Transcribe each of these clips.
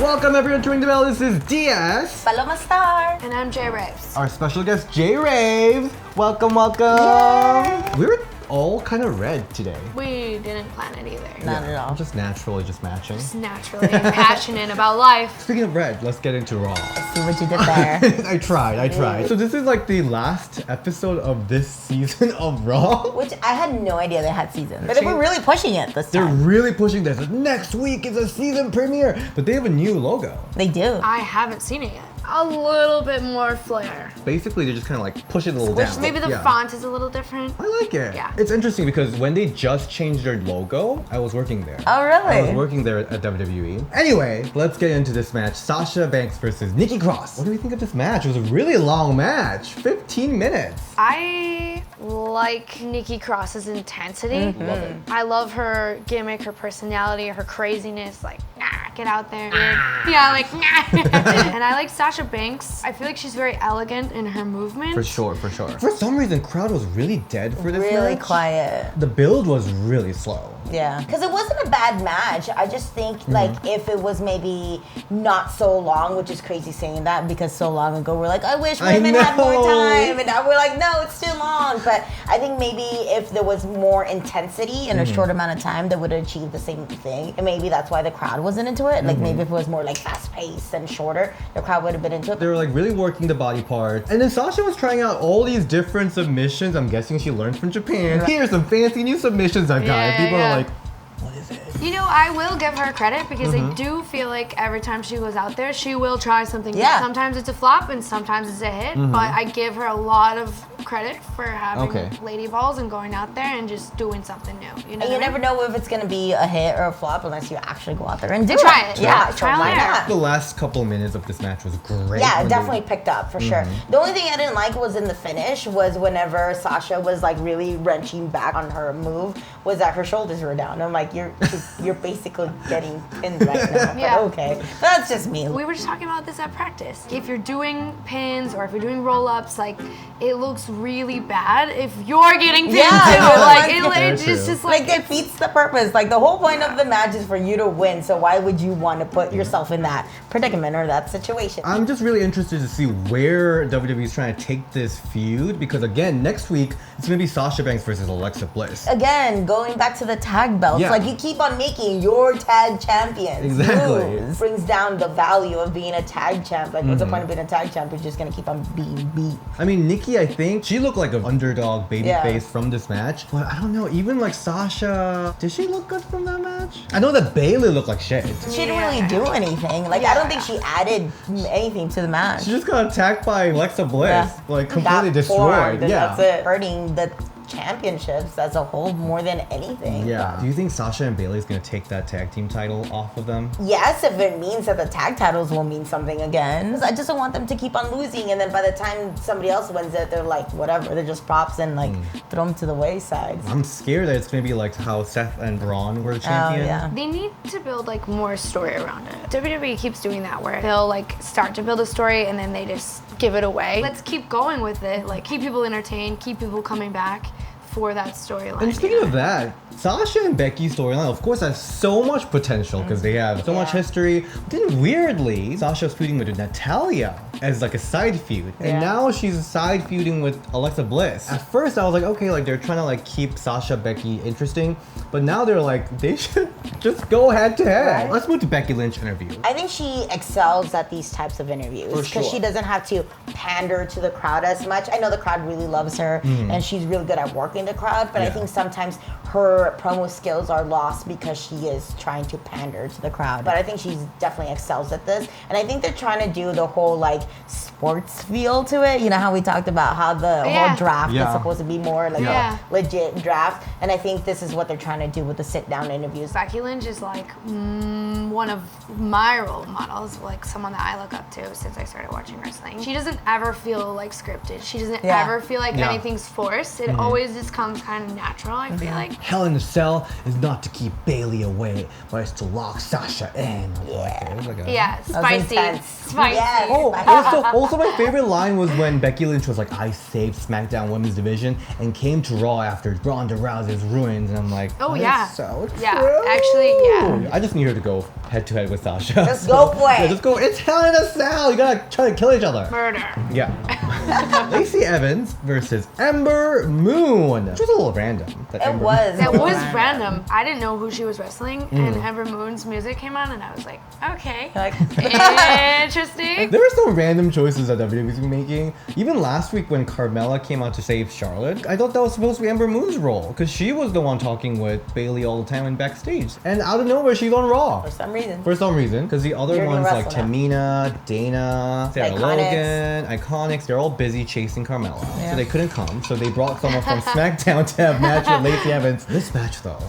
Welcome everyone to Ring the Bell. This is DS. Paloma Star. And I'm J Raves. Our special guest, J Raves. Welcome. Yay. We're all kind of red today. We didn't plan it either. Not at all. Just naturally, just matching. Just naturally passionate about life. Speaking of red, let's get into Raw. See what you did there. I tried. So this is like the last episode of this season of Raw. Which I had no idea they had seasons. But they were really pushing it this They're time. really pushing this. Next week is a season premiere. But they have a new logo. They do. I haven't seen it yet. A little bit more Flair. Basically, they're just kind of like push it a little down. Maybe the font is a little different. I like it. Yeah. It's interesting because when they just changed their logo, I was working there. Oh, really? I was working there at WWE. Anyway, let's get into this match. Sasha Banks versus Nikki Cross. What do we think of this match? It was a really long match. 15 minutes. I like Nikki Cross's intensity. Love it. I love her gimmick, her personality, her craziness. Like, get out there. Yeah, like, And I like Sasha Banks. I feel like she's very elegant in her movement. For sure. For some reason, crowd was really dead for this match. Really quiet. The build was really slow. Yeah. Because it wasn't a bad match. I just think, like, if it was maybe not so long, which is crazy saying that because so long ago we're like, I wish women had more time. And now we're like, no, it's too long. But I think maybe if there was more intensity in a short amount of time, they would have achieved the same thing. And maybe that's why the crowd wasn't into it. Like, maybe if it was more, like, fast-paced and shorter, the crowd would have been into it. They were like really working the body parts. And then Sasha was trying out all these different submissions. I'm guessing she learned from Japan. Here's some fancy new submissions I've got. And people are like, what is it? You know, I will give her credit because I do feel like every time she goes out there, she will try something new. Yeah. Sometimes it's a flop and sometimes it's a hit, but I give her a lot of credit for having lady balls and going out there and just doing something new. You know, And you never know if it's going to be a hit or a flop unless you actually go out there and do Try it. Yeah, Try so why and error. not? The last couple of minutes of this match was great. Yeah, it when definitely picked up for sure. The only thing I didn't like was in the finish was whenever Sasha was like really wrenching back on her move was that her shoulders were down. I'm like, you're basically getting pinned right now. Yeah. But okay, that's just me. We were just talking about this at practice. If you're doing pins or if you're doing roll-ups, like, it looks really bad if you're getting pinned too. Like, it's just Like, it defeats the purpose. Like, the whole point of the match is for you to win. So why would you want to put yourself in that predicament or that situation? I'm just really interested to see where WWE is trying to take this feud because again, next week it's gonna be Sasha Banks versus Alexa Bliss. Again, going back to the tag belts, Yeah. like you keep on making your tag champions Exactly. lose. Brings down the value of being a tag champ. Like, what's the point of being a tag champ? You're just gonna keep on being beat. I mean, Nikki, I think she looked like an underdog baby Yeah. face from this match, but I don't know. Even like Sasha, did she look good from that match? I know that Bayley looked like shit. She didn't really do anything. Like, I don't think she added anything to the match. She just got attacked by Alexa Bliss, Yeah. like completely Got destroyed. formed, and Yeah. that's it. Hurting the championships as a whole more than anything. Yeah. Do you think Sasha and Bayley is gonna take that tag team title off of them? Yes, if it means that the tag titles will mean something again. I just don't want them to keep on losing, and then by the time somebody else wins it, they're like, whatever, they're just props and like throw them to the wayside. I'm scared that it's gonna be like how Seth and Braun were the Oh, champion. yeah. They need to build like more story around it. WWE keeps doing that where they'll like start to build a story and then they just give it away. Let's keep going with it. Like, keep people entertained, keep people coming back for that storyline. And speaking of that, Sasha and Becky's storyline, of course, has so much potential because they have so much history. Then weirdly, Sasha's feuding with Natalya as like a side feud, and now she's side feuding with Alexa Bliss. At first, I was like, okay, like they're trying to like keep Sasha Becky interesting, but now they're like they should just go head to head. Right. Let's move to Becky Lynch interview. I think she excels at these types of interviews For because sure. she doesn't have to pander to the crowd as much. I know the crowd really loves her and she's really good at working the crowd, but I think sometimes her promo skills are lost because she is trying to pander to the crowd. But I think she's definitely excels at this, and I think they're trying to do the whole like sports feel to it. You know how we talked about how the whole draft is supposed to be more like a legit draft, and I think this is what they're trying to do with the sit-down interviews. Becky Lynch is like one of my role models, like someone that I look up to since I started watching wrestling. She doesn't ever feel like scripted. She doesn't ever feel like anything's forced. It always just comes kind of natural, I feel like. Hell in a Cell is not to keep Bayley away, but it's to lock Sasha in. Yeah, spicy. Spicy. Yes. Oh, also my favorite line was when Becky Lynch was like, I saved SmackDown Women's Division and came to Raw after Ronda Rousey's ruins. And I'm like, Oh, that yeah. is so true. Yeah, actually, yeah. I just need her to go head to head with Sasha. Just go for it. Yeah, just go. It's Hell in a Cell. You gotta try to kill each other. Murder. Yeah. Lacey Evans versus Ember Moon. Which was a little random. It was. That was random. I didn't know who she was wrestling, and Ember Moon's music came on, and I was like, okay, Like, interesting. There were some random choices that WWE was making. Even last week when Carmella came out to save Charlotte, I thought that was supposed to be Ember Moon's role because she was the one talking with Bayley all the time in backstage. And out of nowhere, she's on Raw. for some reason. For some reason, because the other You're gonna ones like wrestle now. Tamina, Dana, Sarah Iconics. Logan, Iconics, they're all busy chasing Carmella. So they couldn't come. So they brought someone from SmackDown to have a match with Lacey Evans. This match though,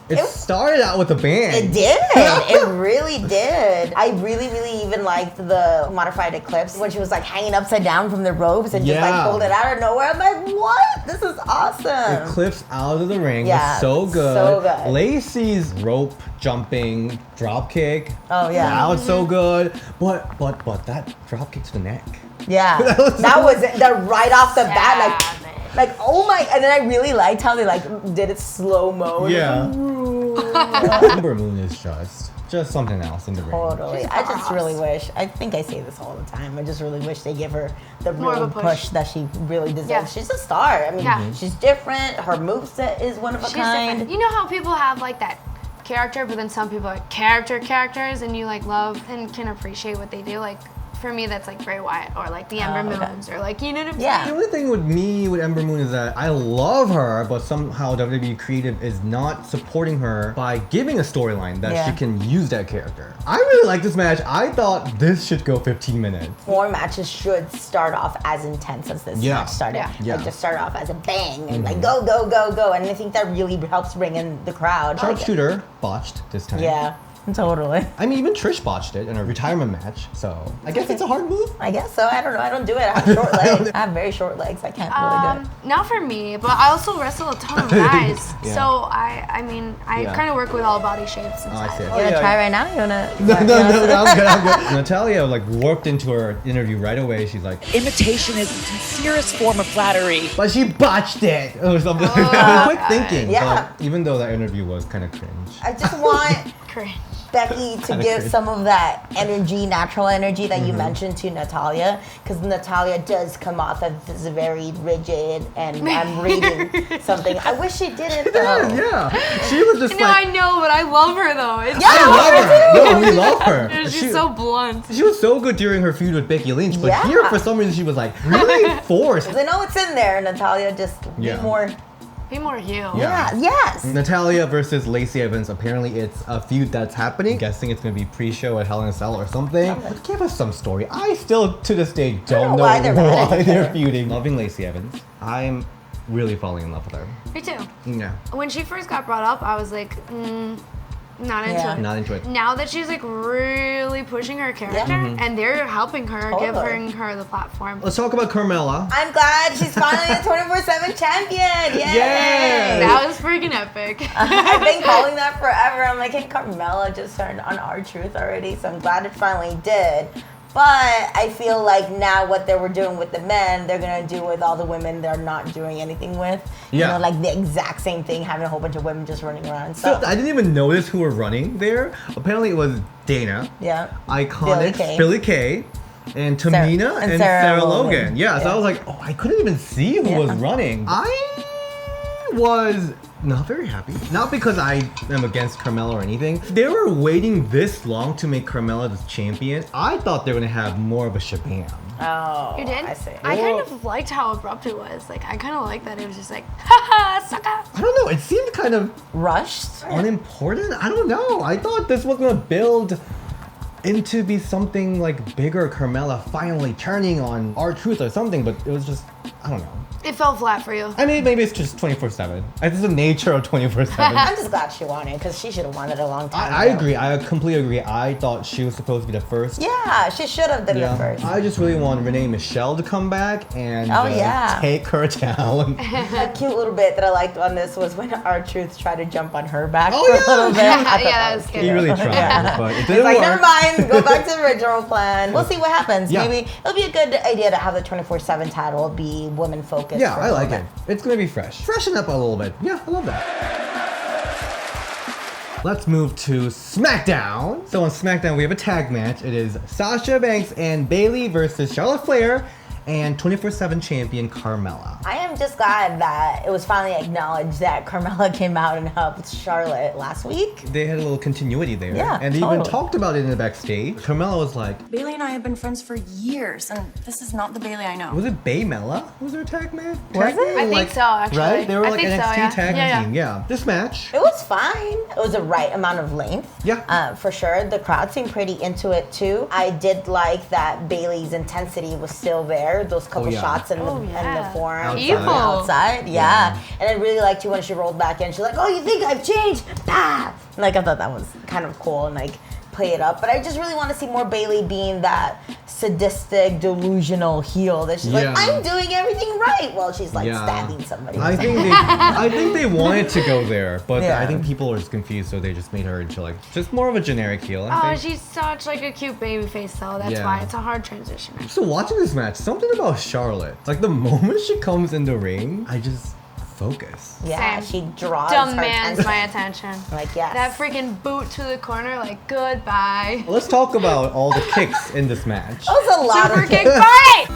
it started out with a bang. It did. It really did. I really, really even liked the modified Eclipse when she was like hanging upside down from the ropes and just like Yeah. pulled it out of nowhere. I'm like, what? This is awesome. Eclipse out of the ring Yeah, was so good. so good. Lacey's rope jumping drop kick. Oh, yeah. That was so good. But that drop kick to the neck. Yeah. That was That was the right off the bat. Savage. Like, oh my. And then I really liked how they like did it slow mo. Yeah. Ember Moon is just something else in the ring. Totally. She's I just boss. really wish. I think I say this all the time. I just really wish they give her the More of real a push. push that she really deserves. Yeah. She's a star. I mean, Yeah. she's different. Her moveset is one of a She's kind. different. You know how people have like that character, but then some people are characters, and you like love and can appreciate what they do. Like for me, that's like Bray Wyatt or like the Ember okay. Moons or like, you know what I'm Yeah. The saying? only thing with me with Ember Moon is that I love her, but somehow WWE Creative is not supporting her by giving a storyline that Yeah. she can use that character. I really like this match. I thought this should go 15 minutes. More matches should start off as intense as this Yeah. match started. Yeah. Like just start off as a bang and like go, go, go, go. And I think that really helps bring in the crowd. Sharpshooter botched this time. Yeah, totally. I mean, even Trish botched it in a retirement match, so I guess it's a hard move. I guess so. I don't know. I don't do it. I have short legs. I have very short legs. I can't really do it. Not for me, but I also wrestle a ton of guys. Yeah. So I mean, I Yeah. kind of work with all body shapes and Oh, I see. sizes. You wanna yeah. try right now? You wanna? No, I'm good. Natalia like warped into her interview right away. She's like, Imitation is the sincerest form of flattery. but she botched it or something. Quick thinking. Yeah. But even though that interview was kind of cringe. I just want Cringe. Becky to Kinda give cringe. some of that energy, natural energy that you Mm-hmm. mentioned to Natalia, because Natalia does come off as this very rigid, and I'm reading something. I wish she didn't though. Yeah. She was just No, I like, know, but I love her though. It's Yeah, I love her. No, we love her. she's She- so blunt. She was so good during her feud with Becky Lynch, but Yeah. here for some reason she was like really forced. I know it's in there, Natalia. Just Yeah. be more. Be more you. Yeah. Yes. Natalia versus Lacey Evans. Apparently, it's a feud that's happening. I'm guessing it's gonna be pre-show at Hell in a Cell or something. But give us some story. I still, to this day, don't know why they're mad at each they're other. feuding. Loving Lacey Evans. I'm really falling in love with her. Me too. Yeah. When she first got brought up, I was like, not into Yeah. it. Not into it. Now that she's like really pushing her character, Mm-hmm. and they're helping her, Totally. giving her the platform. Let's talk about Carmella. I'm glad she's finally a 24/7 champion. Yay! Yay! That was freaking epic. I've been calling that forever. I'm like, hey, Carmella just turned on R-Truth already, so I'm glad it finally did. But I feel like now what they were doing with the men, they're gonna do with all the women they're not doing anything with. Yeah. You know, like the exact same thing, having a whole bunch of women just running around. So So, I didn't even notice who were running there. Apparently, it was Dana, yeah. Iconics, Billy Kay, and Tamina and and Sarah Sarah Logan. Logan. Yeah, so Yeah. I was like, oh, I couldn't even see who was Yeah. running. I was not very happy. Not because I am against Carmella or anything. They were waiting this long to make Carmella the champion. I thought they were gonna have more of a shabam. Oh, You did? I see. I kind of liked how abrupt it was. Like, I kind of liked that it was just like, haha, sucker. I don't know. It seemed kind of Rushed? unimportant. I don't know. I thought this was gonna build into be something like bigger. Carmella finally turning on R-Truth or something, but it was just, I don't know. It fell flat for you. I mean, maybe it's just 24/7. It's the nature of 24/7. I'm just glad she won it because she should have won it a long time I ago. agree. I completely agree. I thought she was supposed to be the first. Yeah, she should have been the first. I just really want Renee Michelle to come back and take her down. A cute little bit that I liked on this was when R-Truth tried to jump on her back Oh, for yeah. a little bit. Yeah, that was He good. really tried, but it It's didn't like, work. never mind, go back to the original plan. We'll see what happens. Yeah. Maybe it'll be a good idea to have the 24/7 title be women focused. Yeah, for I a like little it. bit. It's gonna be fresh. Freshen up a little bit. Yeah, I love that. Let's move to SmackDown. So on SmackDown, we have a tag match. It is Sasha Banks and Bayley versus Charlotte Flair and 24/7 champion Carmella. I am just glad that it was finally acknowledged that Carmella came out and helped Charlotte last week. They had a little continuity there. Yeah, and they even totally. talked about it in the backstage. Carmella was like, Bayley and I have been friends for years, and this is not the Bayley I know. was it Baymella? Was there a tag match? Was it? I think so, actually. Right? They were I like think so, NXT yeah. tag Yeah, team. Yeah. This match. It was fine. It was the right amount of length. Yeah. For sure. The crowd seemed pretty into it too. I did like that Bayley's intensity was still there. Those couple yeah. shots in the, Oh, in yeah. the forearm. Outside. Evil. Outside, yeah. And I really liked too when she rolled back in. She's like, "Oh, you think I've changed?" Ah! Like I thought that was kind of cool and like play it up. But I just really want to see more Bayley being that sadistic, delusional heel that she's like, Yeah. "I'm doing everything right," while she's like Yeah. stabbing somebody. I think they wanted to go there, but Yeah. I think people are just confused, so they just made her into like just more of a generic heel. I Oh, think. she's such like a cute baby face though. That's Yeah. why it's a hard transition. So watching this match, something about Charlotte. Like the moment she comes in the ring, I just focus. Yeah, Same. she draws her Demands attention. my attention. Like, yes. That freaking boot to the corner, like goodbye. Let's talk about all the kicks in this match. That was a lot Super of kick kicks. fight!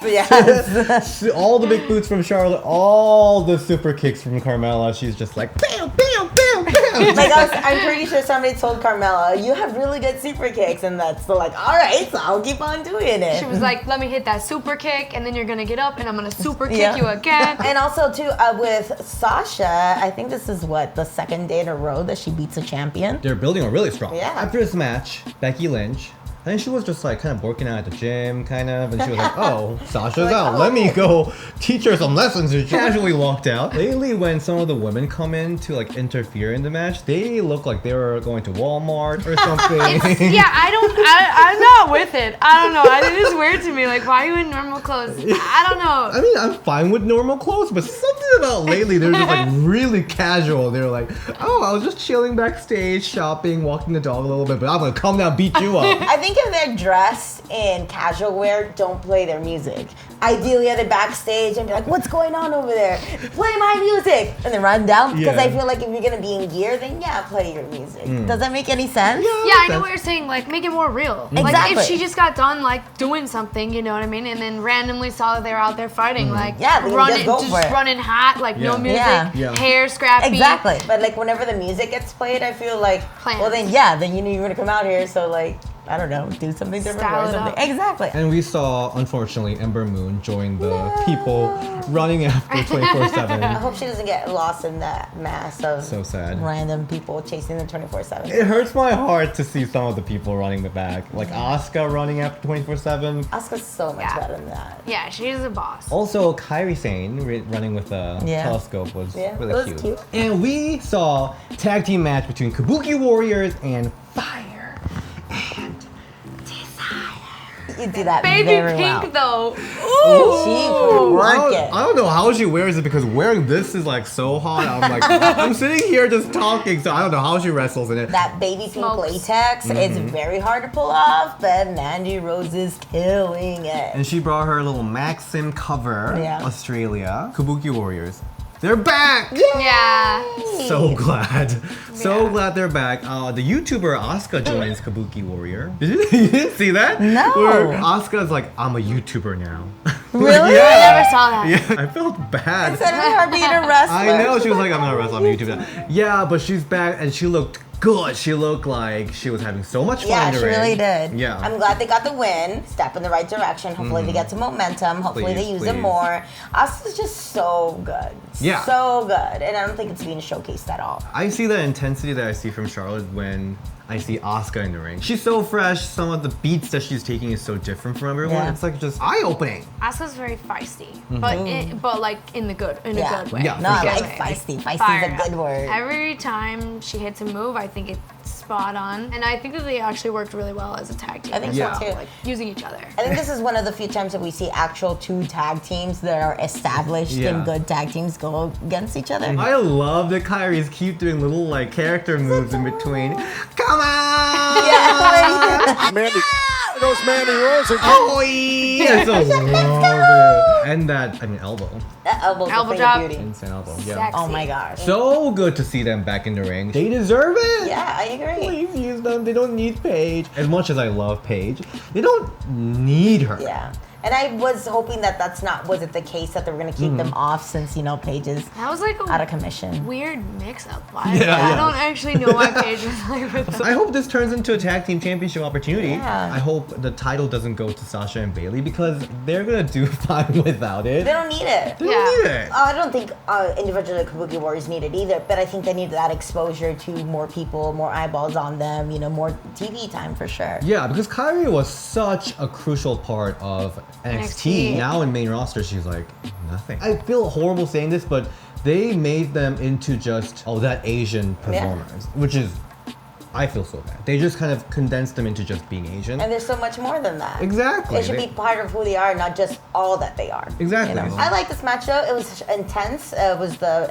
Yes. All the big boots from Charlotte, all the super kicks from Carmella. She's just like, bam, bam, bam, bam. Like I'm pretty sure somebody told Carmella, "You have really good super kicks," and that's the like, "All right, so I'll keep on doing it." She was like, let me hit that super kick, and then you're gonna get up, and I'm gonna super kick Yeah. you again. And also too, with Sasha, I think this is what the second day in a row that she beats a champion. They're building her really strong. Yeah. After this match, Becky Lynch, I think she was just like kind of working out at the gym, kind of, and she was like, "Oh, Sasha's Like, out. oh. Let me go teach her some lessons." And she casually walked out. Lately, when some of the women come in to like interfere in the match, they look like they were going to Walmart or something. Yeah, I'm not with it. I don't know. It is weird to me. Like, why are you in normal clothes? I don't know. I mean, I'm fine with normal clothes, but something about lately, they're just like really casual. They're like, "Oh, I was just chilling backstage, shopping, walking the dog a little bit, but I'm gonna come down and beat you up." I think if they're dressed in casual wear, don't play their music. Ideally, at the backstage and be like, "What's going on over there? Play my music," and then run down. Because Yeah. I feel like if you're gonna be in gear, then yeah, play your music. Does that make any sense? Yeah, I know what you're saying. Like, make it more real. Like, Exactly. if she just got done, like, doing something, you know what I mean? And then randomly saw that they were out there fighting, like, Yeah, then running, just go for it. running hot, like, no Yeah. music, Yeah. Yeah. hair scrappy. Exactly. But like whenever the music gets played, I feel like, Plans. well then yeah, then you know you're gonna come out here, so like, I don't know, do something different Style or it something. up. Exactly. And we saw, unfortunately, Ember Moon join the people running after 24/7. I hope she doesn't get lost in that mass of So sad. random people chasing the 24/7. It hurts my heart to see some of the people running the back, like Asuka running after 24/7. Asuka's so much Yeah. better than that. Yeah, she's a boss. Also, Kairi Sane running with a Yeah. telescope was Yeah, really it was cute. And we saw tag team match between Kabuki Warriors and Fire and You do that Baby very pink, well. though. She I work don't, it. I don't know how she wears it because wearing this is like so hot. I'm like, I'm sitting here just talking, so I don't know how she wrestles in it. That baby pink Smokes. latex is very hard to pull off, but Mandy Rose is killing it. And she brought her little Maxim cover, Yeah. Australia, Kabuki Warriors. They're back! Yeah. So glad. So Yeah. glad they're back. The YouTuber Asuka joins Kabuki Warrior. You didn't see that? No. Where Asuka's like, I'm a YouTuber now. Really? yeah. I never saw that. Yeah, I felt bad. Instead of her being a wrestler. I know, she was like, I'm not a wrestler, I'm a YouTuber now. Yeah, but she's back and she looked good. She looked like she was having so much fun Yeah, in the she ring. really did. Yeah. I'm glad they got the win. Step in the right direction. Hopefully they get some momentum. Hopefully they use it Please. more. Asuka's just so good. Yeah. So good. And I don't think it's being showcased at all. I see the intensity that I see from Charlotte when I see Asuka in the ring. She's so fresh. Some of the beats that she's taking is so different from everyone. Yeah. It's like just eye-opening. Asuka's very feisty, but like in a good way. Yeah, No, I for like Good way. feisty. Feisty Fired is a good up. word. Every time she hits a move, I think it's spot on, and I think that they actually worked really well as a tag team. I think Yeah. so too. Like using each other. I think this is one of the few times that we see actual 2 tag teams that are established Yeah. and good tag teams go against each other. I love that Kyrie's keep doing little like character moves in between. Come on! Yeah. Mandy. There goes Mandy Rose again. Oh, I so love it. And that, elbow. That elbow's Elbow a thing drop. of beauty. Insane elbow. Yeah. Sexy. Oh my gosh. So good to see them back in the ring. They deserve it. Yeah, I agree. Please use them. They don't need Paige. As much as I love Paige, they don't need her. Yeah. And I was hoping that wasn't the case, that they were going to keep them off since, Paige is That was like out a of commission. weird mix-up. Yeah. I don't actually know why Paige was like with So I hope this turns into a tag team championship opportunity. Yeah. I hope the title doesn't go to Sasha and Bayley because they're gonna do fine without it. They don't need it. They don't need it. I don't think individually Kabuki Warriors need it either, but I think they need that exposure to more people, more eyeballs on them, more TV time for sure. Yeah, because Kyrie was such a crucial part of NXT. NXT. Now in main roster, she's like nothing. I feel horrible saying this, but they made them into just that Asian performers, which is, I feel so bad. They just kind of condensed them into just being Asian. And there's so much more than that. Exactly. It should be part of who they are, not just all that they are. Exactly. I like this match though. It was intense. It was the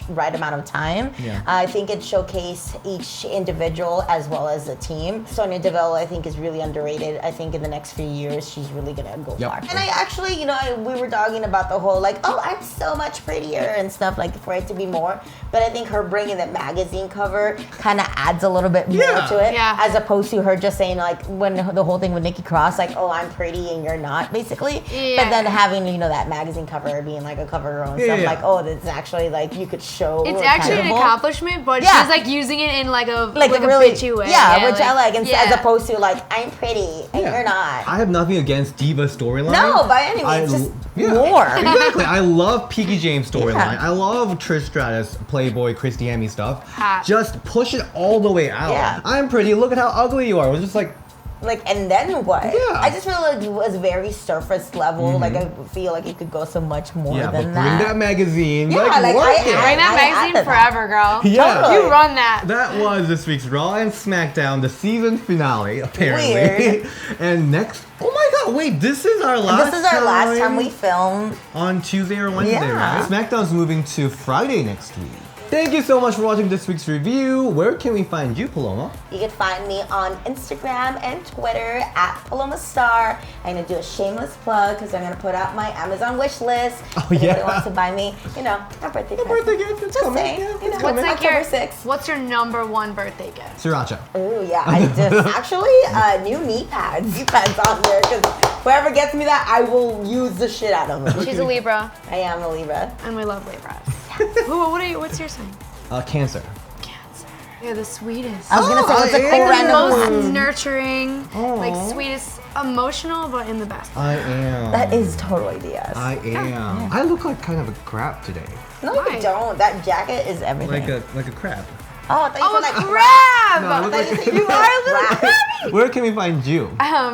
right amount of time. Yeah. I think it showcased each individual as well as the team. Sonya Deville, I think, is really underrated. I think in the next few years, she's really gonna go Yep. far. And I actually, we were talking about the whole I'm so much prettier and stuff, like for it to be more. But I think her bringing the magazine cover kind of adds a little bit more to it, Yeah. as opposed to her just saying when the whole thing with Nikki Cross, I'm pretty and you're not, basically. Yeah. But then having that magazine cover being a cover girl and stuff, Yeah. this is actually you could show. It's actually an tangible. accomplishment, but Yeah. she's using it in like a really bitchy way. Yeah, which I like, as yeah. opposed to I'm pretty and Yeah. you're not. I have nothing against Diva storyline. No, by any means, just more. Exactly. I love Peaky James storyline. Yeah. I love Trish Stratus, Playboy, Christy Hemme stuff. Hot. Just push it all the way out. Yeah. I'm pretty. Look at how ugly you are. It was just like, And then what? Yeah. I just feel like it was very surface level. I feel like it could go so much more yeah, but than bring that magazine. Yeah, work I- it. Bring that I magazine added that. forever, girl. Yeah. Totally. You run that. That was this week's Raw and SmackDown, the season finale, apparently. Weird. And next, oh my God, wait, this is our last This is our last time we filmed. on Tuesday or Wednesday, Yeah. right? SmackDown's moving to Friday next week. Thank you so much for watching this week's review. Where can we find you, Paloma? You can find me on Instagram and Twitter at Paloma Star. I'm gonna do a shameless plug because I'm gonna put out my Amazon wish list. Oh, if yeah. anybody wants to buy me, my birthday gift. birthday gift, it's Just coming. saying, Yeah, it's What's like October your 6th. What's your number one birthday gift? Sriracha. Ooh, yeah, I just actually new knee pads. Knee pads on there because whoever gets me that, I will use the shit out of them. She's a Libra, I am a Libra. and we love Libras. What's your sign? Cancer. Cancer. You're the sweetest. I was gonna say what's a I cool am. random Most one. nurturing, like Aw. sweetest, emotional, but in the best way. I am. That is totally DS. I am. I look like kind of a crab today. No, Why? you don't. That jacket is everything. Like a crab. Oh, I thought you Oh, a said like crab! No, I look like You are a little crabby. Where can we find you?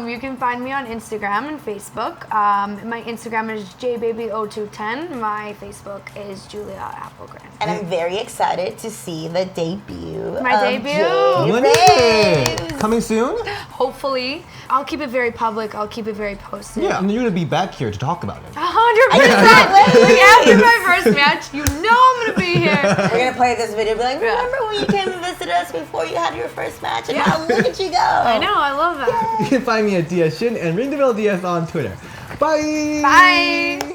You can find me on Instagram and Facebook. My Instagram is jbaby0210. My Facebook is Julia Applegren. And I'm very excited to see the debut. My of debut. Jay When is it? Raves. Coming soon? Hopefully, I'll keep it very public. I'll keep it very posted. Yeah, and you're gonna be back here to talk about it. 100%. Like, after my first match, you know I'm gonna be here. We're gonna play this video and be like, remember when you came and visited us before you had your first match? And now look at you go. I know. I love that. You can find me at DS Shin and Ring the Bell DS on Twitter. Bye! Bye.